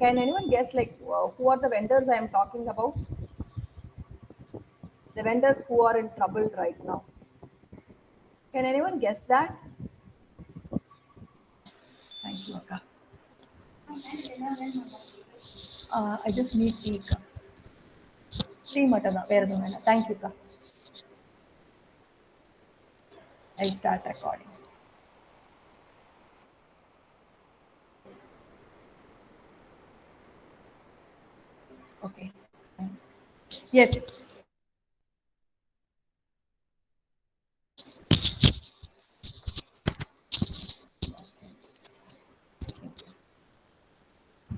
Can anyone guess like who are the vendors I am talking about? The vendors who are in trouble right now. Can anyone guess that? Thank you, Akka. I just need tea. Akka. Tea matana. Where do Thank you, Akka. I'll start recording. Okay. Yes.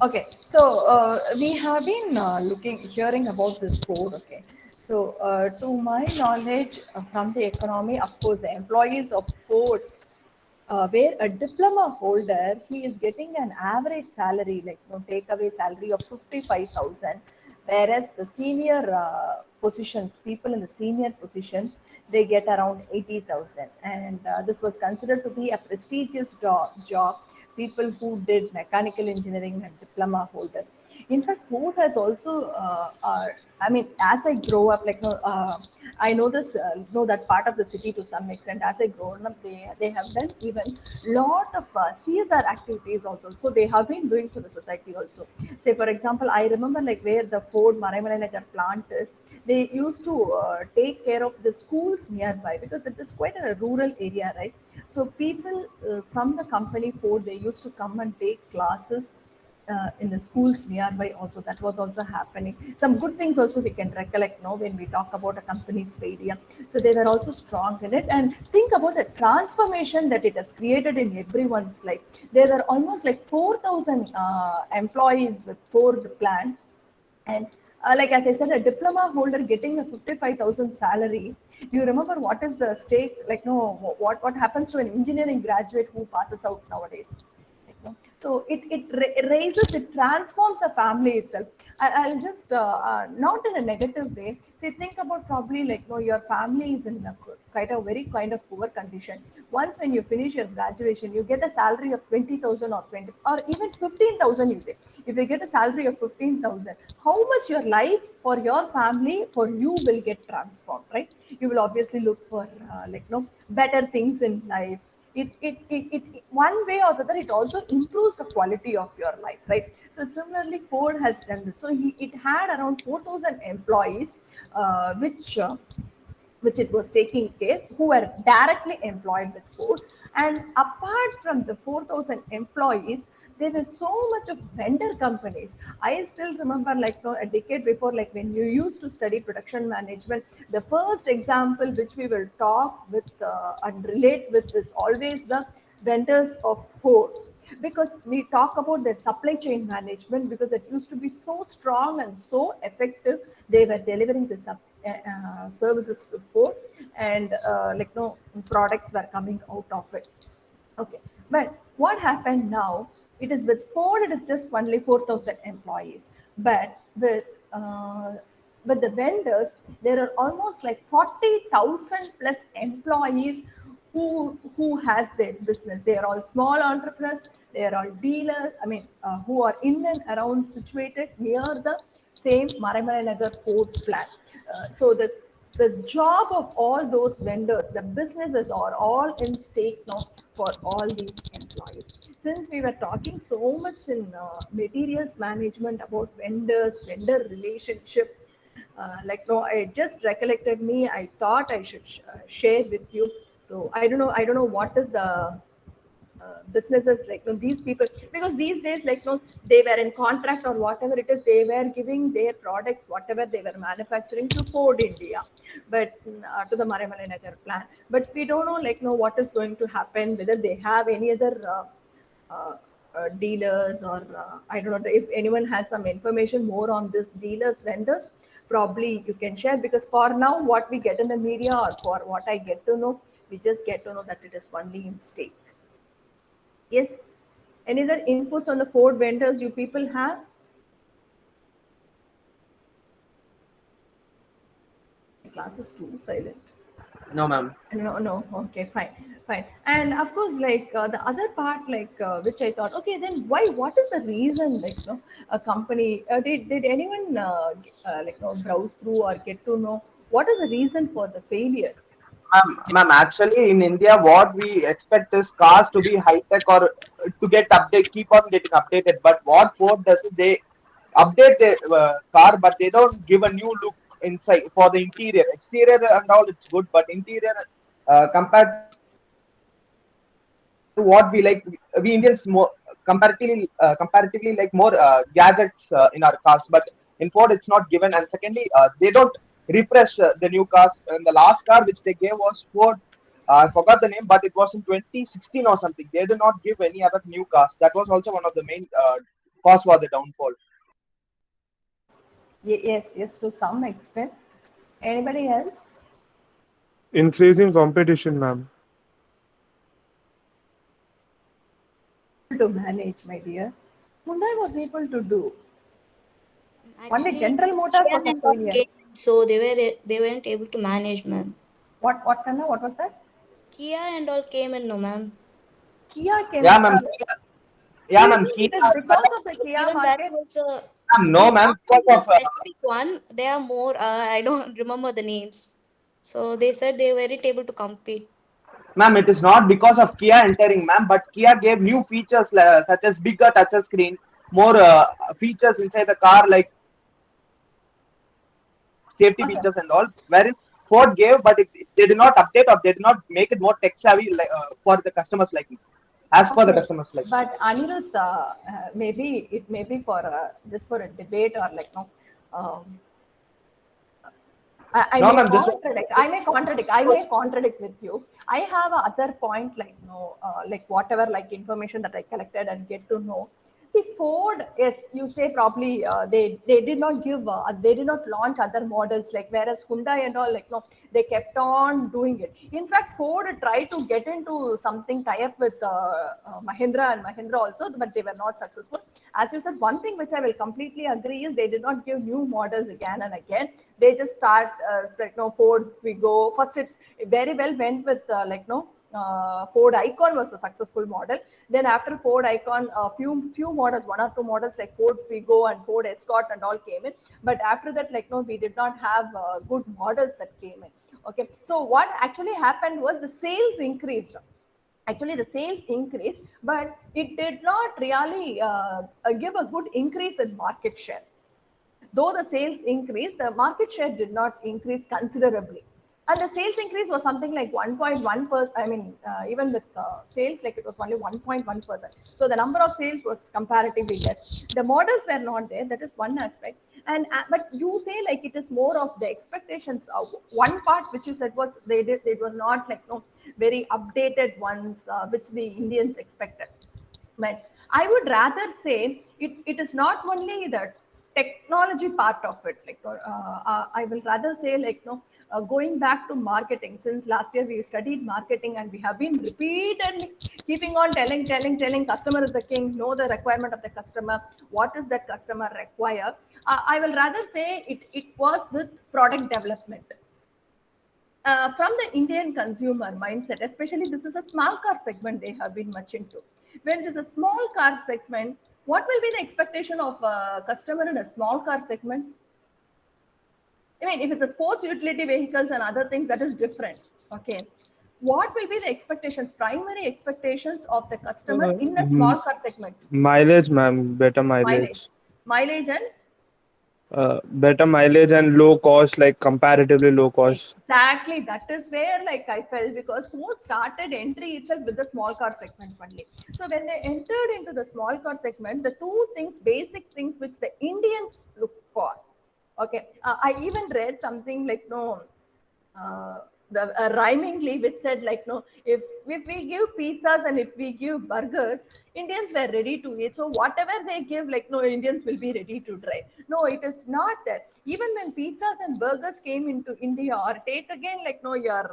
Okay, so we have been hearing about this code. Okay, so to my knowledge, from the economy, of course, the employees of Ford, where a diploma holder, he is getting an average salary, like takeaway salary of 55,000, whereas the senior positions, people in the senior positions, they get around 80,000, and this was considered to be a prestigious job. People who did mechanical engineering and diploma holders. In fact, food has also, I mean, as I grow up, I know this, know that part of the city to some extent. As I grown up, they have done even lot of CSR activities also. So they have been doing for the society also. Say for example, I remember like where the Ford Maraimalai plant is. They used to take care of the schools nearby because it is quite a rural area, right? So people from the company Ford, they used to come and take classes in the schools nearby also. That was also happening. Some good things also we can recollect now when we talk about a company's failure. So they were also strong in it, and think about the transformation that it has created in everyone's life. There were almost like 4,000 employees with Ford plant, and like as I said, a diploma holder getting a 55,000 salary. You remember what is the stake? Like no, what happens to an engineering graduate who passes out nowadays? So it raises, it transforms a family itself. I'll just not in a negative way. Say think about probably like no, your family is in a quite a very kind of poor condition. Once when you finish your graduation, you get a salary of 20,000 or 20 or even 15,000. You say if you get a salary of 15,000, how much your life for your family for you will get transformed, right? You will obviously look for better things in life. It one way or the other, it also improves the quality of your life, right? So similarly Ford has done that. So it had around 4,000 employees, which it was taking care, who were directly employed with Ford. And apart from the 4,000 employees, there were so much of vendor companies. I still remember like no, a decade before, like when you used to study production management, the first example which we will talk with and relate with is always the vendors of Ford, because we talk about their supply chain management, because it used to be so strong and so effective. They were delivering the services to Ford, and no products were coming out of it. Okay, but what happened now? It is with Ford, it is just only 4,000 employees, but with the vendors, there are almost like 40,000 plus employees who has their business. They are all small entrepreneurs. They are all dealers. I mean, who are in and around situated near the same Maraimalai Nagar Ford plant. So the job of all those vendors, the businesses are all in stake now for all these employees. Since we were talking so much in materials management about vendors, vendor relationship, no, it just recollected me. I thought I should share with you. So I don't know what is the businesses like no, these people, because these days like no, they were in contract or whatever it is, they were giving their products whatever they were manufacturing to Ford India, but to the Maraimalai Nagar plant. But we don't know like no, what is going to happen, whether they have any other uh, dealers, or I don't know if anyone has some information more on this dealers vendors. Probably you can share, because for now what we get in the media, or for what I get to know, we just get to know that it is only in stake. Yes. Any other inputs on the Ford vendors you people have? My class is too silent. No, ma'am. No, no. Okay, fine, fine. And of course, like the other part, like which I thought, okay, then why? What is the reason? Like, a company did anyone browse through or get to know what is the reason for the failure? Ma'am, actually, in India, what we expect is cars to be high tech or to get update, keep on getting updated. But what Ford does is they update the car, but they don't give a new look inside for the interior. Exterior and all, it's good, but interior, compared to what we Indians more comparatively like more gadgets in our cars. But in Ford, it's not given. And secondly, they don't refresh the new cars. And the last car which they gave was Ford. I forgot the name, but it was in 2016 or something. They did not give any other new cars. That was also one of the main cause for the downfall. Yes, yes, to some extent. Anybody else? Increasing competition, ma'am. To manage, my dear. Hyundai was able to do. Only Actually, General Motors Kia was a and all failure. came, so they weren't able to manage, ma'am. What Kanna? What was that? Kia and all came in, no, ma'am. Kia came Yeah, in. ma'am. Do Yeah, you ma'am. think Kia it is as well because of the as Kia Even that market? was ma'am, no, ma'am. not Because only the of specific one. They are more. I don't remember the names. So they said they weren't able to compete. ma'am, it is not because of Kia entering, ma'am, but Kia gave new features such as bigger touch screen, more features inside the car like safety features and all, wherein Ford gave, Okay. but they did not update or they did not make it more tech savvy for the customers like me, as per the customers like me. Okay, but Anirudh, maybe it may be for just for a debate or like no, um, I No, may ma'am, this was contradict. I may contradict. I may contradict with you. I have a other point, like no, like whatever, like information that I collected and get to know. See, Ford, yes, you say probably they did not give, they did not launch other models like whereas Hyundai and all like no, they kept on doing it. In fact, Ford tried to get into something tie up with Mahindra and Mahindra also, but they were not successful. As you said, one thing which I will completely agree is they did not give new models again and again. They just start like no Ford Figo. First, it very well went with like no. Ford Icon was a successful model. Then after Ford Icon, a few models, one or two models like Ford Figo and Ford Escort and all came in. But after that, like no, we did not have good models that came in. Okay, so what actually happened was the sales increased. Actually the sales increased, but it did not really give a good increase in market share. Though the sales increased, the market share did not increase considerably. And the sales increase was something like 1.1%. I mean, even with sales, like it was only 1.1%. So the number of sales was comparatively less. The models were not there. That is one aspect. And but you say like it is more of the expectations. One part which you said was they did it was not like no very updated ones which the Indians expected. But I would rather say it is not only the technology part of it. Like I will rather say like no, going back to marketing. Since last year we studied marketing and we have been repeatedly keeping on telling customer is the king. Know the requirement of the customer. What is that customer require? I will rather say it was with product development from the Indian consumer mindset, especially this is a small car segment they have been much into. When there's a small car segment, what will be the expectation of a customer in a small car segment? I mean, if it's a sports utility vehicles and other things, that is different. Okay. What will be the expectations, primary expectations of the customer in a Mm, small car segment? mileage, ma'am. Better Mileage. mileage. Mileage and Better mileage and low cost, like comparatively low cost. exactly, that is where like I felt because Ford started entry itself with the small car segment only. So when they entered into the small car segment, the two things, basic things which the Indians look for. Okay, I even read something like no, uh, the rhymingly which said like no, if we give pizzas and if we give burgers, Indians were ready to eat. So whatever they give, like no, Indians will be ready to try. No, it is not that. Even when pizzas and burgers came into India, or take again like no your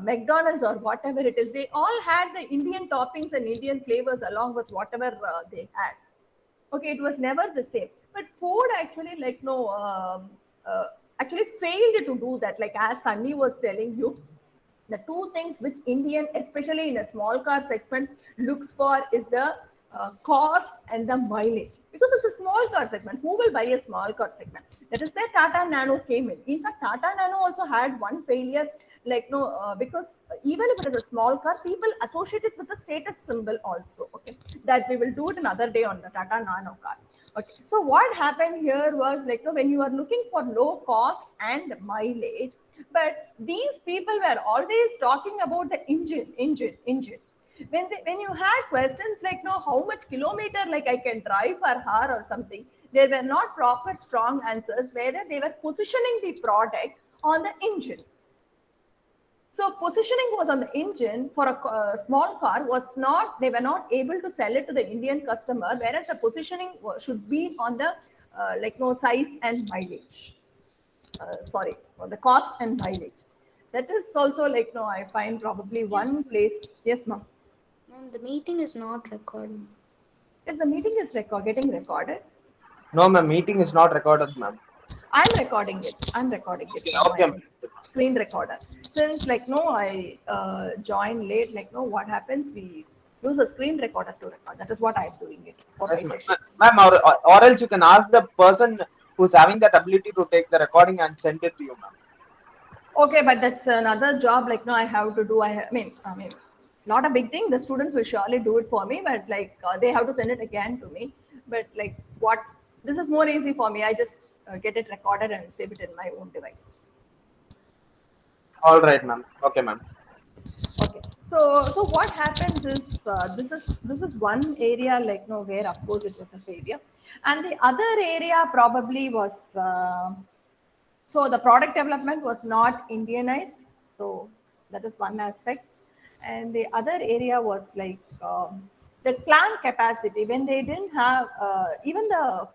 McDonald's or whatever it is, they all had the Indian toppings and Indian flavors along with whatever they had. Okay, it was never the same. But Ford actually like no actually failed to do that. Like as Sunny was telling you, The two things which Indian, especially in a small car segment, looks for is the cost and the mileage. Because it's a small car segment, who will buy a small car segment? That is where Tata Nano came in. In fact, Tata Nano also had one failure, like no, because even if it is a small car, people associate it with the status symbol also. Okay, that we will do it another day on the Tata Nano car. Okay, so what happened here was like, no, when you are looking for low cost and mileage, but these people were always talking about the engine. When you had questions like, no, how much kilometer like I can drive per hour or something, there were not proper strong answers, whether they were positioning the product on the engine. So positioning was on the engine for a small car was not, they were not able to sell it to the Indian customer, whereas the positioning should be on the like no size and mileage. Sorry, for the cost and mileage. That is also like no, I find probably Excuse one place. Yes, ma'am. ma'am, the meeting is not recording. Yes, the meeting is getting recorded. No, ma'am, meeting is not recorded, ma'am. I'm recording it. I'm recording it Okay, from okay, my ma'am. screen recorder. Since like no, I joined late. Like no, what happens? We use a screen recorder to record. That is what I'm doing it for Yes, my ma'am. sessions. Ma'am, or else you can ask the person who's having that ability to take the recording and send it to you, ma'am. Okay, but that's another job. Like no, I have to do. I mean, not a big thing. The students will surely do it for me, but like they have to send it again to me. But like what? This is more easy for me. I just get it recorded and save it in my own device. All right, ma'am. Okay, ma'am. Okay, so what happens is this is one area like no where of course it was a failure, and the other area probably was so the product development was not Indianized, so that is one aspect, and the other area was like the plant capacity when they didn't have even the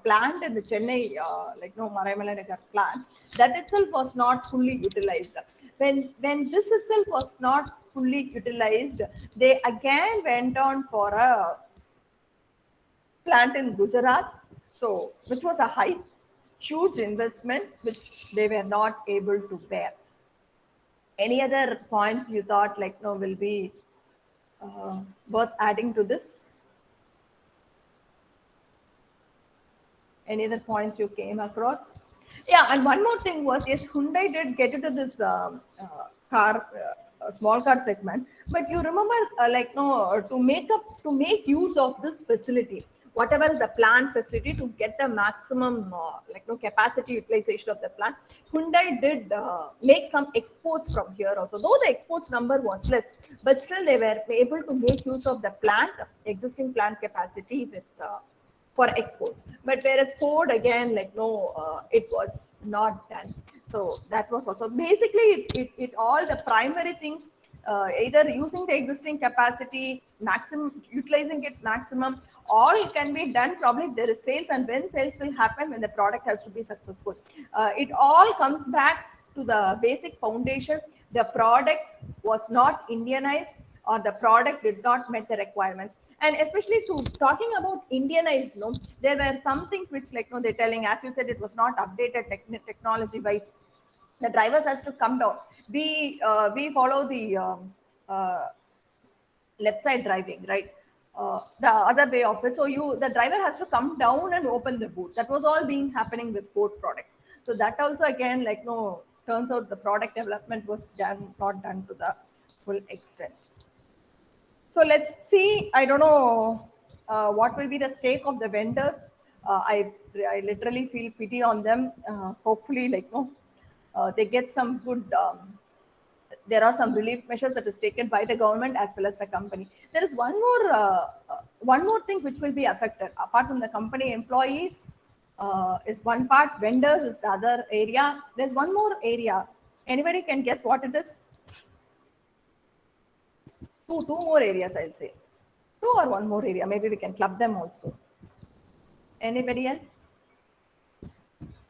plant in the Chennai like no Maraimalanagar plant, that itself was not fully utilized. When this itself was not fully utilized, they again went on for a plant in Gujarat, so which was a huge investment which they were not able to bear. Any other points you thought like no will be worth adding to this? Any other points you came across? Yeah, and one more thing was yes, Hyundai did get into this car, small car segment. But you remember, like no, to make use of this facility, whatever is the plant facility to get the maximum like no capacity utilization of the plant. Hyundai did make some exports from here also. Though the exports number was less, but still they were able to make use of the plant existing plant capacity with. For exports, but whereas Ford again like no it was not done. So that was also basically it all the primary things, either using the existing capacity maximum, utilizing it maximum, all can be done probably if there is sales, and when sales will happen when the product has to be successful. It all comes back to the basic foundation. The product was not Indianized, or the product did not meet the requirements. And especially to talking about Indianized, no, there were some things which like no, they're telling, as you said, it was not updated technology wise. The drivers has to come down. We follow the left side driving, right? The other way of it. So the driver has to come down and open the boot. That was all being happening with Ford products. So that also again, like no, turns out the product development was done not done to the full extent. So let's see. I don't know what will be the stake of the vendors. I literally feel pity on them. Hopefully, like no, they get some good. There are some relief measures that is taken by the government as well as the company. There is one more thing which will be affected apart from the company employees. Is one part, vendors is the other area. There's one more area. Anybody can guess what it is? Two more areas, I'll say. Two or one more area. Maybe we can club them also. Anybody else?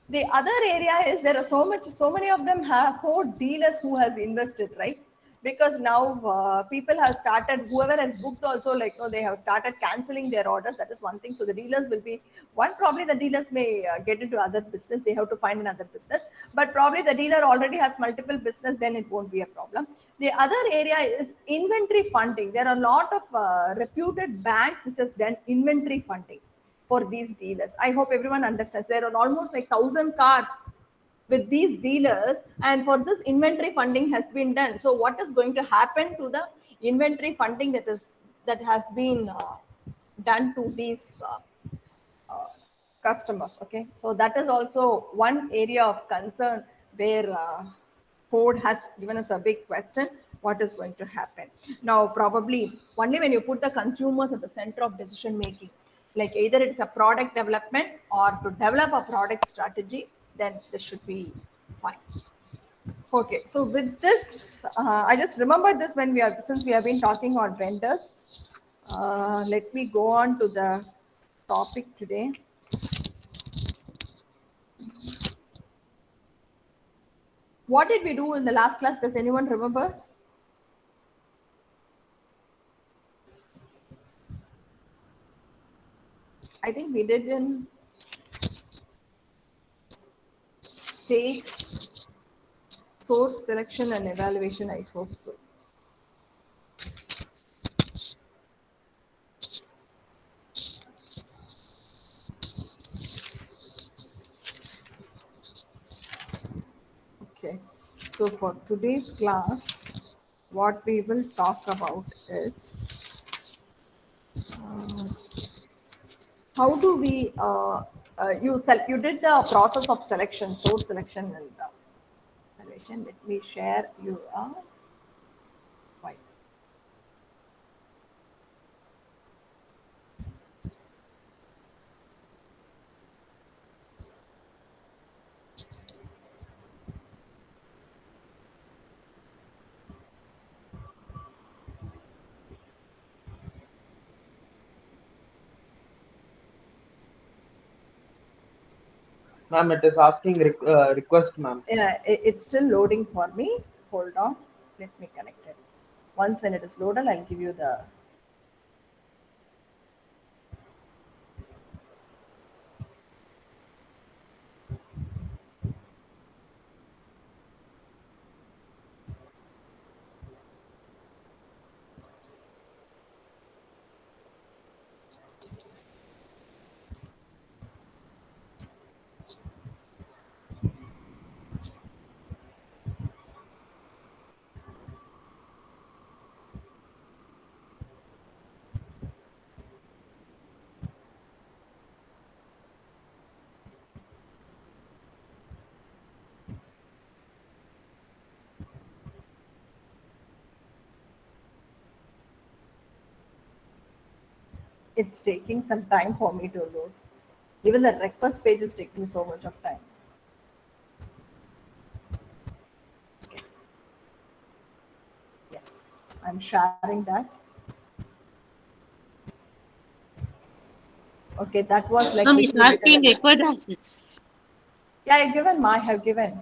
The other area is there are so many of them have Ford dealers who has invested, right? because now people have started, whoever has booked also, like they have started canceling their orders. That is one thing. So the dealers will be one, probably the dealers may get into other business, they have to find another business, but probably the dealer already has multiple business, then it won't be a problem. The other area is inventory funding. There are a lot of reputed banks which has done inventory funding for these dealers. I hope everyone understands. There are almost like 1,000 cars with these dealers, and for this inventory funding has been done. So what is going to happen to the inventory funding that has been done to these uh, customers? Okay, so that is also one area of concern where Ford has given us a big question: what is going to happen now? Probably only when you put the consumers at the center of decision making, like either it's a product development or to develop a product strategy, then this should be fine. Okay, so with this, I just remember this when since we have been talking on vendors. Let me go on to the topic today. What did we do in the last class? Does anyone remember? I think we did in stage, source selection and evaluation. I hope so. Okay, so for today's class, what we will talk about is how do we you did the process of selection, source selection and evaluation. Let me share you a white. Ma'am, it is asking request, ma'am. Yeah, it's still loading for me. Hold on, let me connect it. Once when it is loaded, I'll give you the. It's taking some time for me to load. Even the request page is taking so much of time. Yes, I'm sharing that. Okay, that was like Some is quickly asking written. record access. Yeah, I have given. I have given.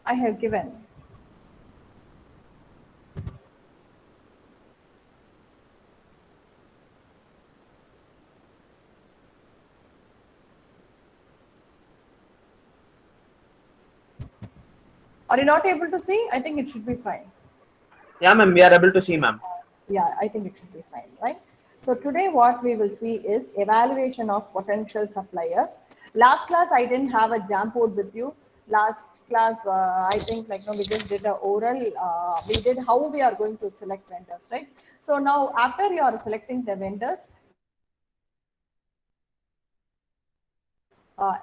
I have given. Are you not able to see? I think it should be fine. Yeah, ma'am, we are able to see, ma'am. Yeah, I think it should be fine, right? So today what we will see is evaluation of potential suppliers. Last class I didn't have a jam board with you. Last class I think like no, we just did a oral. We did how we are going to select vendors, right? So now after you are selecting the vendors,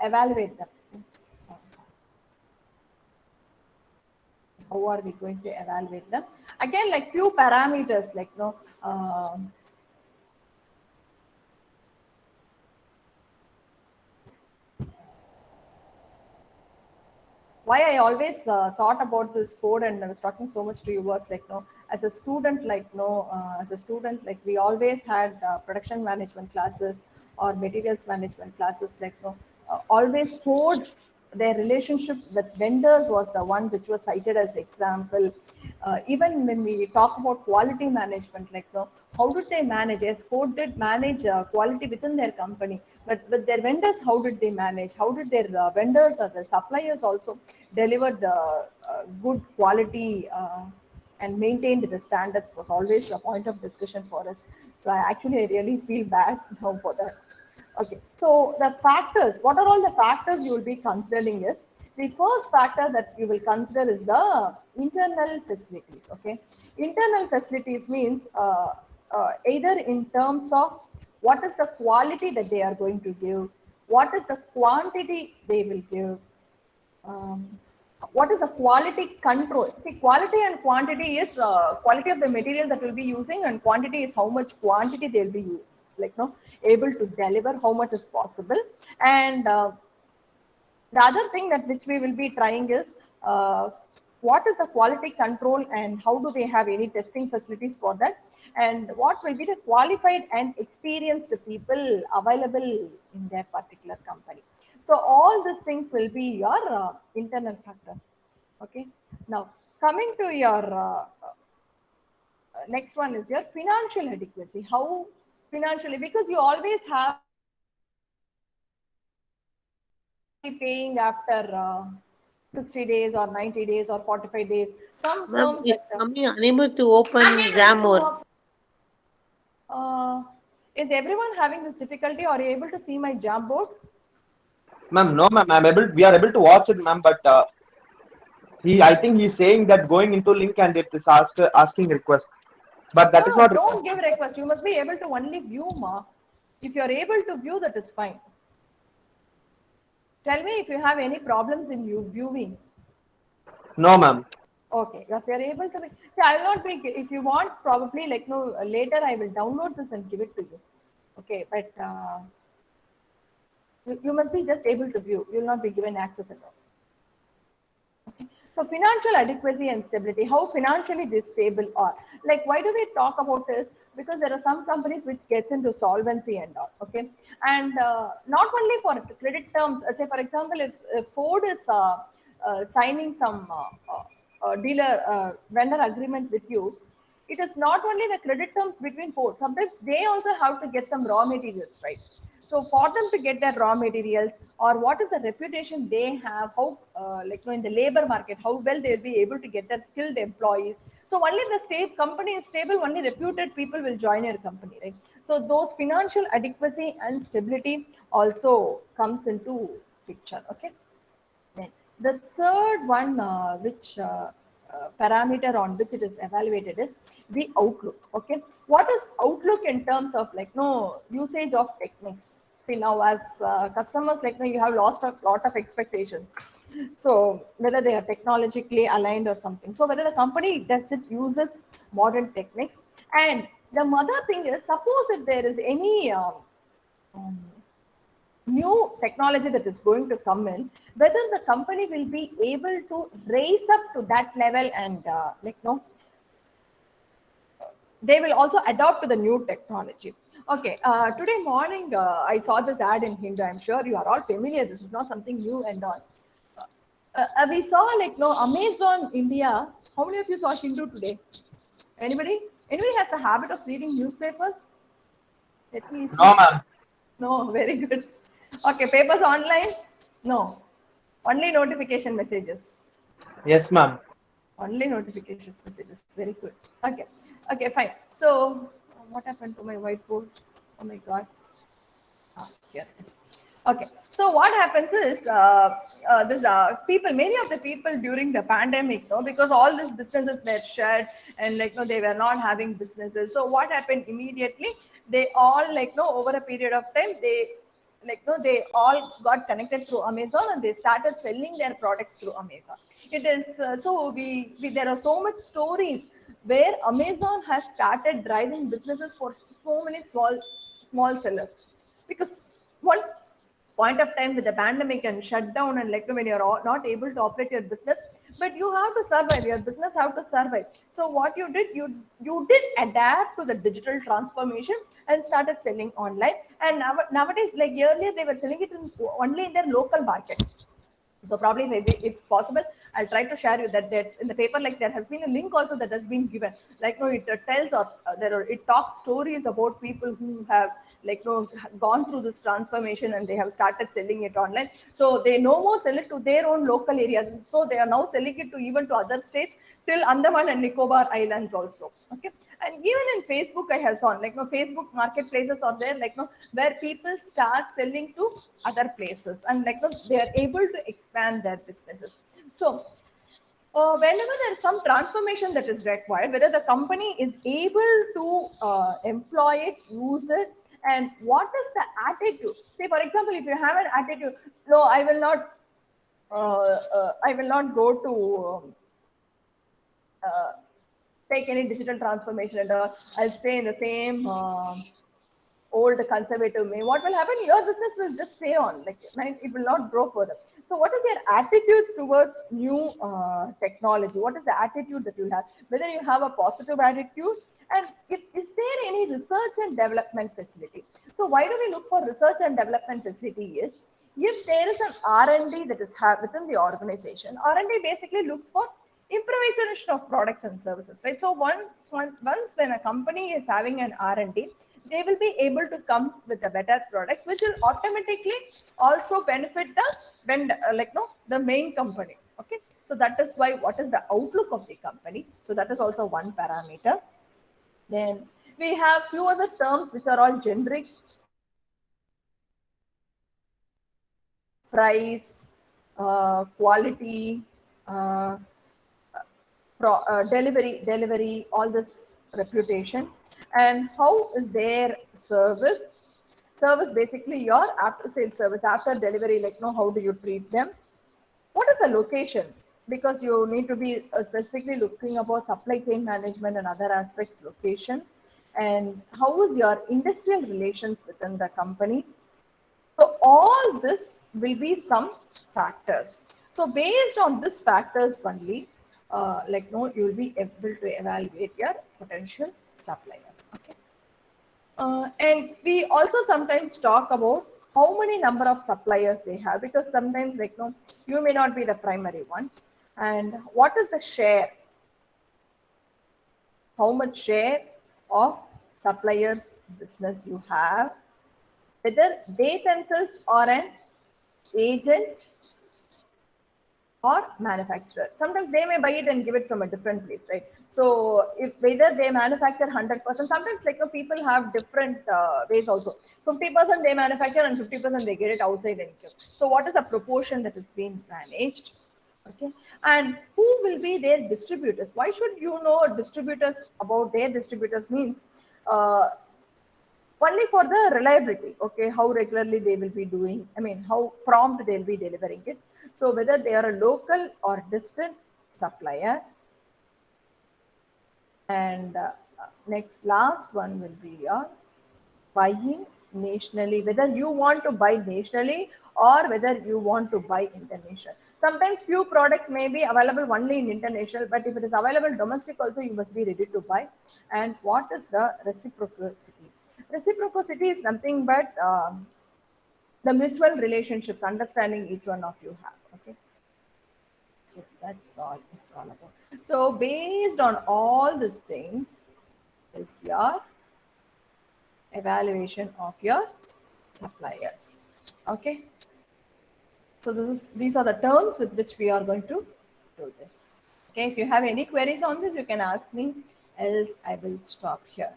evaluate them. Oops, sorry. How are we going to evaluate them? Again, like few parameters, like no. Why I always thought about this code and I was talking so much to you was like, no, as a student, like, no, as a student, like we always had production management classes or materials management classes, like, no, always code their relationship with vendors was the one which was cited as example. Even when we talk about quality management, like how did they manage? Yes, Ford did manage quality within their company, but with their vendors, how did they manage? How did their vendors or the suppliers also deliver the good quality and maintained the standards was always a point of discussion for us. So I really feel bad now for that. Okay, so the factors, what are all the factors you will be considering is, the first factor that you will consider is the internal facilities, okay. Internal facilities means either in terms of what is the quality that they are going to give, what is the quantity they will give, um, what is a quality control. See, quality and quantity is quality of the material that we'll be using, and quantity is how much quantity they'll be like able to deliver, how much is possible. And the other thing that which we will be trying is what is the quality control and how do they have any testing facilities for that, and what will be the qualified and experienced people available in their particular company. So all these things will be your internal factors. Okay, now coming to your next one is your financial adequacy. How financially, because you always have paying after 60 days or 90 days or 45 days. Some Ma'am, firms is that Mummy unable to open Jamboard? uh, is everyone having this difficulty? Are you able to see my Jamboard? Ma'am, no, ma'am. We are able to watch it, ma'am. But I think he's saying that going into link and it is asking request. But No, that is no, not request. don't give request. You must be able to only view, ma. If you are able to view, that is fine. Tell me if you have any problems in you viewing. No, ma'am. Okay, if you're able to see, I will not be, if you want, probably like no later I will download this and give it to you. Okay, but you must be just able to view. You will not be given access at all. Okay. So financial adequacy and stability, how financially this stable are. Like why do we talk about this? Because there are some companies which gets into solvency and all. Okay, and not only for credit terms. Say for example, if Ford is signing some dealer vendor agreement with you, it is not only the credit terms between both. Sometimes they also have to get some raw materials, right? So for them to get their raw materials, or what is the reputation they have, how in the labor market, how well they'll be able to get their skilled employees. So only the state company is stable, only reputed people will join your company, right? So those financial adequacy and stability also comes into picture. Okay. Then the third one, which parameter on which it is evaluated is the outlook. Okay, what is outlook in terms of no usage of techniques? See now, as customers, no, you have lost a lot of expectations. So whether they are technologically aligned or something. So whether the company does it uses modern techniques, and the other thing is, suppose if there is any um, new technology that is going to come in, whether the company will be able to raise up to that level and no, they will also adopt to the new technology. Okay, today morning I saw this ad in Hindu. I'm sure you are all familiar. This is not something new and all. We saw no Amazon India. How many of you saw Hindu today? Anybody? Anybody has a habit of reading newspapers? Let me No, see. ma'am. No, very good. Okay, papers online? No. Only notification messages. Yes, ma'am. Only notification messages. Very good. Okay. Okay, fine. So, what happened to my whiteboard? Oh my God. Here it is. Okay. So what happens is this people, many of the people during the pandemic, no, because all these businesses were shut and no, they were not having businesses. So what happened immediately? They all no, over a period of time, they no, they all got connected through Amazon and they started selling their products through Amazon. It is so we there are so much stories where Amazon has started driving businesses for so many small sellers, because one point of time with the pandemic and shutdown and when you're not able to operate your business, but you have to survive, your business have to survive. So what you did, you did adapt to the digital transformation and started selling online. And nowadays, like earlier they were selling it only in their local market, So probably maybe if possible, I'll try to share you that in the paper, like there has been a link also that has been given, like no, it tells, or there are, it talks stories about people who have, like no, gone through this transformation and they have started selling it online. So they no more sell it to their own local areas, so they are now selling it to even to other states, till Andaman and Nicobar Islands also. Okay. And even in Facebook, I have seen, like no, Facebook marketplaces are there, like no, where people start selling to other places, and like no, they are able to expand their businesses. So whenever there is some transformation that is required, whether the company is able to employ it, use it, and what is the attitude. Say for example, if you have an attitude, no, I will not go to uh, take any digital transformation, and I'll stay in the same old conservative way, what will happen? Your business will just stay on, like right? It will not grow further. So, what is your attitude towards new technology? What is the attitude that you have? Whether you have a positive attitude, and if, is there any research and development facility? So, why do we look for research and development facility? Is if there is an R&D that is within the organization, R&D basically looks for improvisation of products and services, right? So once when a company is having an R&D, they will be able to come with the better products, which will automatically also benefit the vendor, like no, the main company. Okay, so that is why what is the outlook of the company. So that is also one parameter. Then we have few other terms which are all generic: price, quality, uh, delivery, all this reputation, and how is their service. Service basically your after sales service, after delivery, like no, how do you treat them? What is the location? Because you need to be specifically looking about supply chain management and other aspects, location, and how is your industrial relations within the company. So all this will be some factors. So based on these factors only, like no, you will be able to evaluate your potential suppliers. Okay. And we also sometimes talk about how many number of suppliers they have, because sometimes like no, you may not be the primary one, and what is the share, how much share of suppliers business you have, whether they themselves are an agent or manufacturer. Sometimes they may buy it and give it from a different place, right? So if whether they manufacture 100%, sometimes like people have different ways also. 50% they manufacture and 50% they get it outside and give. So what is the proportion that is being managed? Okay, and who will be their distributors? Why should you know distributors about their distributors? Means uh, only for the reliability. Okay, how regularly they will be doing, I mean how prompt they'll be delivering it. So whether they are a local or distant supplier. And next last one will be your buying nationally, whether you want to buy nationally or whether you want to buy international. Sometimes few products may be available only in international, but if it is available domestic also, you must be ready to buy. And what is the reciprocity? Reciprocity is nothing but the mutual relationships, understanding each one of you have. Okay, so that's all it's all about. So based on all these things is your evaluation of your suppliers. Okay, so these are the terms with which we are going to do this. Okay, if you have any queries on this, you can ask me, else I will stop here.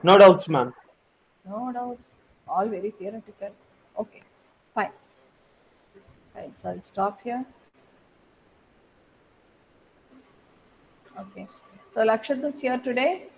No doubts, ma'am. No doubts, all very theoretical. Okay, fine. Fine, so I'll stop here. Okay, so Lakshit is here today.